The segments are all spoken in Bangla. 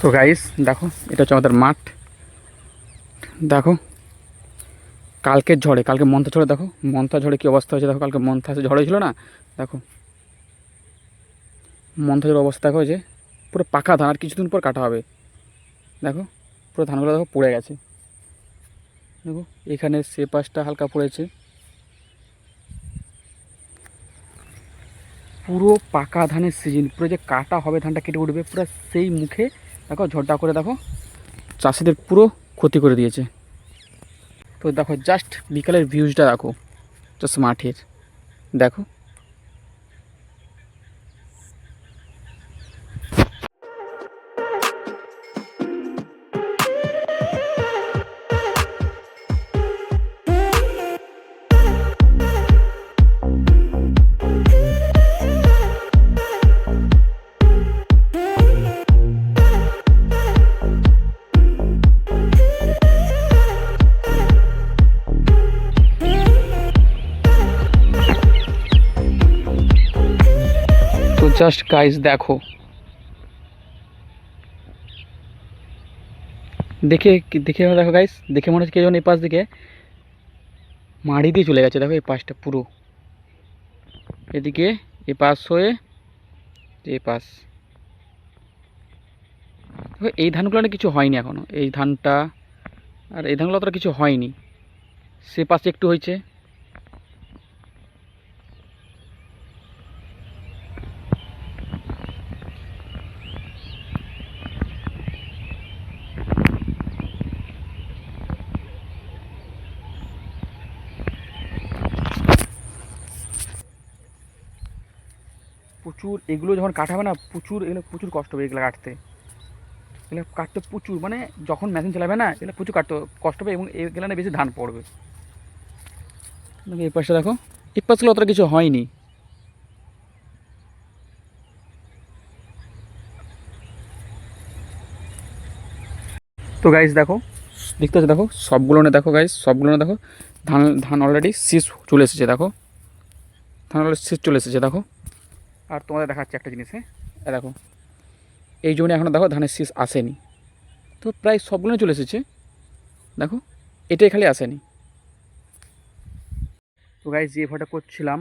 তো গাইস দেখো, এটা হচ্ছে আমাদের মাঠ। দেখো কালকের ঝড়ে, কালকে মন্থা ঝড়ে, দেখো মন্থা ঝড়ে কী অবস্থা হয়েছে। দেখো কালকে মন্থা ঝড় হয়েছিল না, দেখো মন্থা ঝড়ের অবস্থা দেখো, যে পুরো পাকা ধান আর কিছুদিন পর কাটা হবে। দেখো পুরো ধানগুলো দেখো পড়ে গেছে। দেখো এখানে সে পাশটা হালকা পড়েছে। পুরো পাকা ধানের সিজন, পুরো যে কাটা হবে, ধানটা কেটে উঠবে পুরো সেই মুখে দেখো ঝড়টা করে দেখো চাষিদের পুরো ক্ষতি করে দিয়েছে। তো দেখো জাস্ট বিকালের ভিউজটা দেখো, জাস্ট মাঠের দেখো। তো জাস্ট গাইস দেখো, দেখে দেখে দেখো গাইস, দেখে মনে হচ্ছে কে যেন এই পাশ দিকে মাড়ি দিয়ে চলে গেছে। দেখো এই পাশটা পুরো এদিকে, এই পাশ হয়ে এই পাশ। দেখো এই ধানগুলো না কিছু হয়নি এখনো, এই ধানটা আর এই ধানগুলো অতটা কিছু হয়নি, সে পাশে একটু হয়েছে। প্রচুর এগুলো যখন কাটা হবে না, প্রচুর এগুলো প্রচুর কষ্ট হবে এগুলো কাটতে। এগুলো কাটতে প্রচুর, মানে যখন মেশিন চালাবে না এগুলো প্রচুর কাটতে কষ্ট হবে, এবং এগুলো না বেশি ধান পড়বে। এই পাশটা দেখো, এই পাশগুলো অতটা কিছু হয়নি। তো গাইস দেখো, দেখতে হচ্ছে দেখো সবগুলো না, দেখো গাইস সবগুলো না দেখো, ধান ধান অলরেডি শীষ চলে এসেছে। দেখো ধান অলরেডি শীষ চলে এসেছে দেখো। আর তোমাদের দেখাচ্ছে একটা জিনিস, হ্যাঁ দেখো এই জন্য এখনও দেখো ধানের শীষ আসেনি। তো প্রায় সবগুলো চলে এসেছে দেখো, এটাই খালি আসেনি। তো গাইস যে ভয়টা করছিলাম,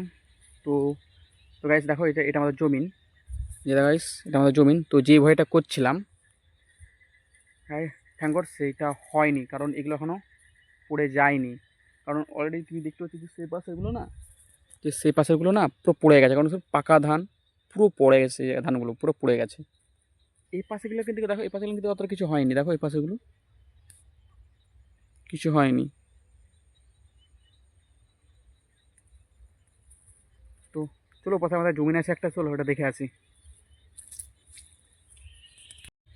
তো তো গাইস দেখো এটা এটা আমাদের জমিন, যে দেখো গাইস এটা আমাদের জমিন। তো যে ভয়টা করছিলাম, হ্যাঁ থ্যাংক গড সেইটা হয়নি, কারণ এগুলো এখনও পড়ে যায়নি। কারণ অলরেডি তুমি দেখতে পাচ্ছ যে সেই পাশেরগুলো না, যে সেই পাশেরগুলো না পুরো পড়ে গেছে, কারণ সব পাকা ধান পুরো পড়ে গেছে, ধানগুলো পুরো পড়ে গেছে। এই পাশেগুলো কিন্তু দেখো, এই পাশেগুলো কিন্তু অতটা কিছু হয়নি। দেখো এই পাশেগুলো কিছু হয়নি। তো চলো পাশে আমাদের জমিন আছে একটা, চলো ওটা দেখে আসি।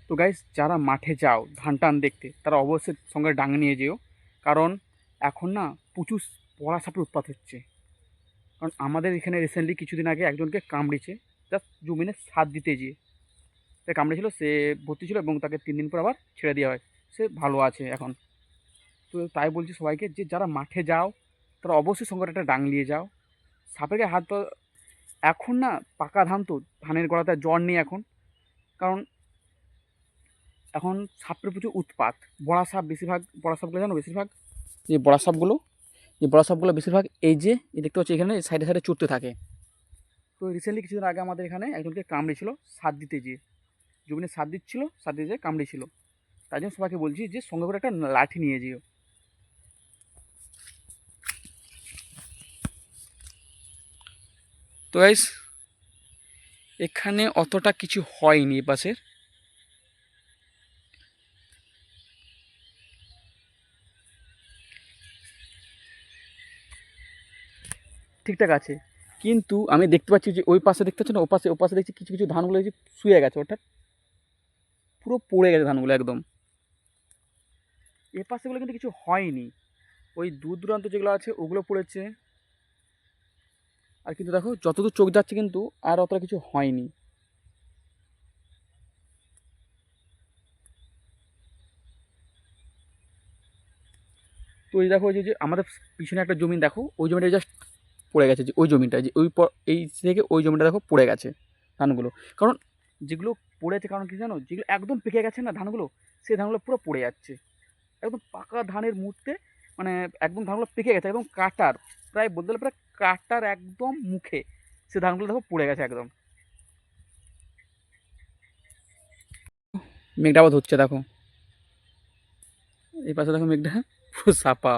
তো গাইস যারা মাঠে যাও ধান টান দেখতে, তারা অবশ্যই সঙ্গে ডাং নিয়ে যেও, কারণ এখন না প্রচুর পড়া সাপের উৎপাত হচ্ছে। কারণ আমাদের এখানে রিসেন্টলি কিছুদিন আগে একজনকে কামড়েছে, জাস্ট জমিনে সার দিতে গিয়ে সে কামড়েছিল, সে ভর্তি ছিল এবং তাকে 3 দিন পর আবার ছেড়ে দেওয়া হয়, সে ভালো আছে এখন। তো তাই বলছি সবাইকে, যে যারা মাঠে যাও তারা অবশ্যই সঙ্গে একটা ডাং নিয়ে যাও। সাপের গায়ে হাত তো, এখন না পাকা ধান, তো ধানের গোড়াতে জ্বর নেই এখন, কারণ এখন সাপের প্রচুর উৎপাত। বড়া সাপ বেশিরভাগ, বড়া সাপগুলো জানো বেশিরভাগ, যে বড়া সাপগুলো, যে বড়া সাপগুলো বেশিরভাগ এই যে এই দেখতে পাচ্ছি এখানে সাইডে সাইডে চড়তে থাকে। তো রিসেন্টলি কিছুদিন আগে আমাদের এখানে একজনকে কামড়েছিল সার দিতে গিয়ে, জমিনে সার দিচ্ছিল, সার দিতে যেয়ে কামড়েছিল। তাই জন্য সবাইকে বলছি যে সঙ্গে করে একটা লাঠি নিয়ে যেও। তো গাইস এখানে অতটা কিছু হয়নি এপাশের, ঠিকঠাক আছে। কিন্তু আমি দেখতে পাচ্ছি যে ওই পাশে দেখতে পাচ্ছ না, ও পাশে দেখছি কিছু কিছু ধানগুলো দেখছি শুয়ে গেছে, ওটা পুরো পড়ে গেছে ধানগুলো একদম। এ পাশেগুলো কিন্তু কিছু হয়নি, ওই দূর দূরান্ত যেগুলো আছে ওগুলো পড়েছে। আর কিন্তু দেখো যতদূর চোখ যাচ্ছে কিন্তু আর অতটা কিছু হয়নি। তো এই দেখো যে আমাদের পিছনে একটা জমি দেখো, ওই জমিটা জাস্ট পড়ে গেছে, যে ওই জমিটা, যে ওই এই থেকে ওই জমিটা দেখো পড়ে গেছে ধানগুলো। কারণ যেগুলো পড়ে যাচ্ছে কারণ কি জানো, যেগুলো একদম পেকে গেছে না ধানগুলো, সেই ধানগুলো পুরো পড়ে যাচ্ছে। একদম পাকা ধানের মুহূর্তে মানে একদম ধানগুলো পেকে গেছে একদম কাটার, প্রায় বলতে গেলে প্রায় কাটার একদম মুখে সে ধানগুলো দেখো পড়ে গেছে একদম। মেঘটা আবার ধরছে দেখো, এই পাশে দেখো মেঘটা পুরো সাপা।